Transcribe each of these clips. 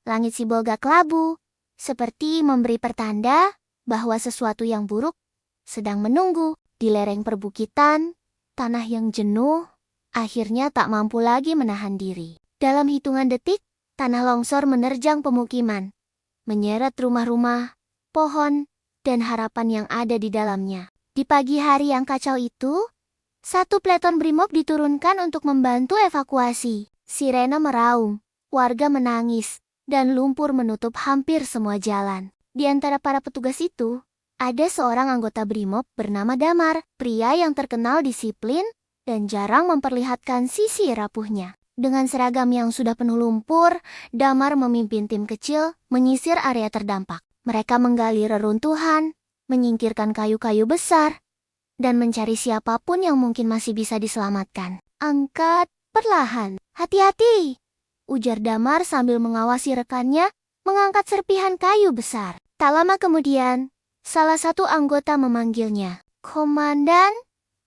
Langit Sibolga kelabu, seperti memberi pertanda bahwa sesuatu yang buruk sedang menunggu. Di lereng perbukitan, tanah yang jenuh akhirnya tak mampu lagi menahan diri. Dalam hitungan detik, tanah longsor menerjang pemukiman, menyeret rumah-rumah, pohon, dan harapan yang ada di dalamnya. Di pagi hari yang kacau itu, satu peleton brimob diturunkan untuk membantu evakuasi. Sirena meraung, warga menangis, dan lumpur menutup hampir semua jalan. Di antara para petugas itu, ada seorang anggota brimob bernama Damar, pria yang terkenal disiplin dan jarang memperlihatkan sisi rapuhnya. Dengan seragam yang sudah penuh lumpur, Damar memimpin tim kecil menyisir area terdampak. Mereka menggali reruntuhan, menyingkirkan kayu-kayu besar, dan mencari siapapun yang mungkin masih bisa diselamatkan. Angkat perlahan, hati-hati, ujar Damar sambil mengawasi rekannya mengangkat serpihan kayu besar. Tak lama kemudian, salah satu anggota memanggilnya. Komandan,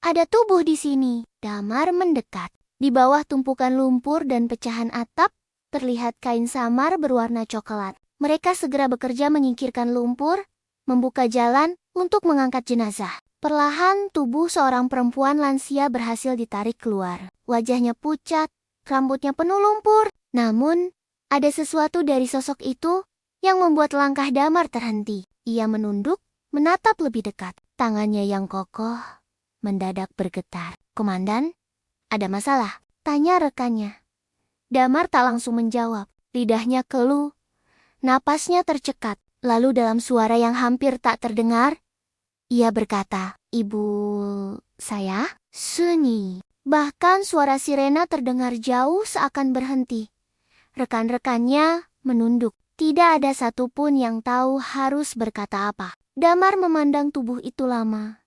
ada tubuh di sini. Damar mendekat. Di bawah tumpukan lumpur dan pecahan atap, terlihat kain samar berwarna coklat. Mereka segera bekerja menyingkirkan lumpur, membuka jalan untuk mengangkat jenazah. Perlahan tubuh seorang perempuan lansia berhasil ditarik keluar. Wajahnya pucat, rambutnya penuh lumpur. Namun, ada sesuatu dari sosok itu yang membuat langkah Damar terhenti. Ia menunduk, menatap lebih dekat. Tangannya yang kokoh mendadak bergetar. Komandan, ada masalah? Tanya rekannya. Damar tak langsung menjawab. Lidahnya keluh, napasnya tercekat. Lalu dalam suara yang hampir tak terdengar, ia berkata, "Ibu saya?" Sunyi. Bahkan suara sirena terdengar jauh seakan berhenti. Rekan-rekannya menunduk. Tidak ada satupun yang tahu harus berkata apa. Damar memandang tubuh itu lama,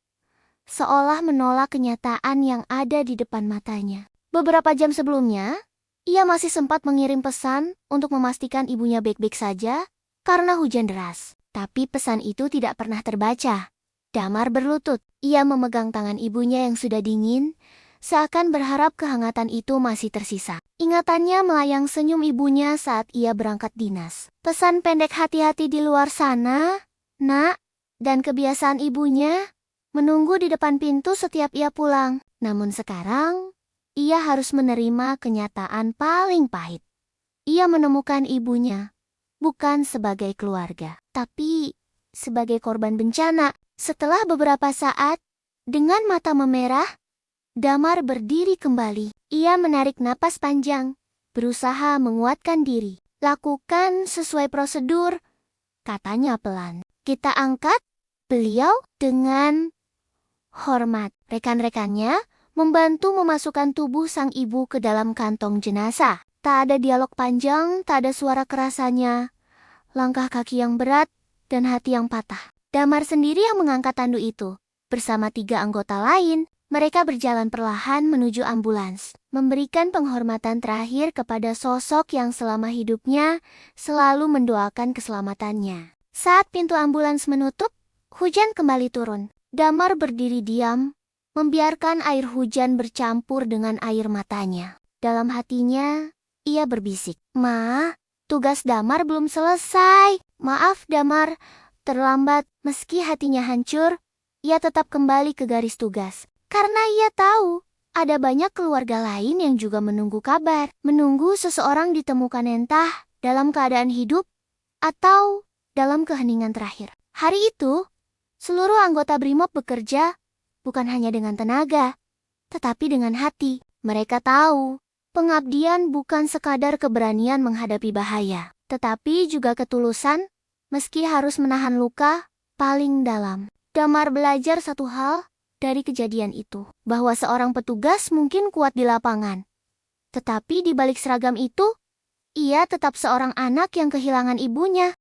seolah menolak kenyataan yang ada di depan matanya. Beberapa jam sebelumnya, ia masih sempat mengirim pesan untuk memastikan ibunya baik-baik saja karena hujan deras. Tapi pesan itu tidak pernah terbaca. Damar berlutut. Ia memegang tangan ibunya yang sudah dingin, seakan berharap kehangatan itu masih tersisa. Ingatannya melayang senyum ibunya saat ia berangkat dinas. Pesan pendek, hati-hati di luar sana, nak, dan kebiasaan ibunya menunggu di depan pintu setiap ia pulang. Namun sekarang, ia harus menerima kenyataan paling pahit. Ia menemukan ibunya bukan sebagai keluarga, tapi sebagai korban bencana. Setelah beberapa saat, dengan mata memerah, Damar berdiri kembali. Ia menarik napas panjang, berusaha menguatkan diri. Lakukan sesuai prosedur, katanya pelan. Kita angkat beliau dengan hormat. Rekan-rekannya membantu memasukkan tubuh sang ibu ke dalam kantong jenazah. Tak ada dialog panjang, tak ada suara kerasannya. Langkah kaki yang berat dan hati yang patah. Damar sendiri yang mengangkat tandu itu. Bersama 3 anggota lain, mereka berjalan perlahan menuju ambulans, memberikan penghormatan terakhir kepada sosok yang selama hidupnya selalu mendoakan keselamatannya. Saat pintu ambulans menutup, hujan kembali turun. Damar berdiri diam, membiarkan air hujan bercampur dengan air matanya. Dalam hatinya, ia berbisik, "Ma, tugas Damar belum selesai. Maaf Damar, terlambat." Meski hatinya hancur, ia tetap kembali ke garis tugas. Karena ia tahu, ada banyak keluarga lain yang juga menunggu kabar. Menunggu seseorang ditemukan entah dalam keadaan hidup atau dalam keheningan terakhir. Hari itu, seluruh anggota Brimob bekerja bukan hanya dengan tenaga, tetapi dengan hati. Mereka tahu, pengabdian bukan sekadar keberanian menghadapi bahaya, tetapi juga ketulusan, meski harus menahan luka paling dalam. Damar belajar satu hal dari kejadian itu, bahwa seorang petugas mungkin kuat di lapangan, tetapi di balik seragam itu, ia tetap seorang anak yang kehilangan ibunya.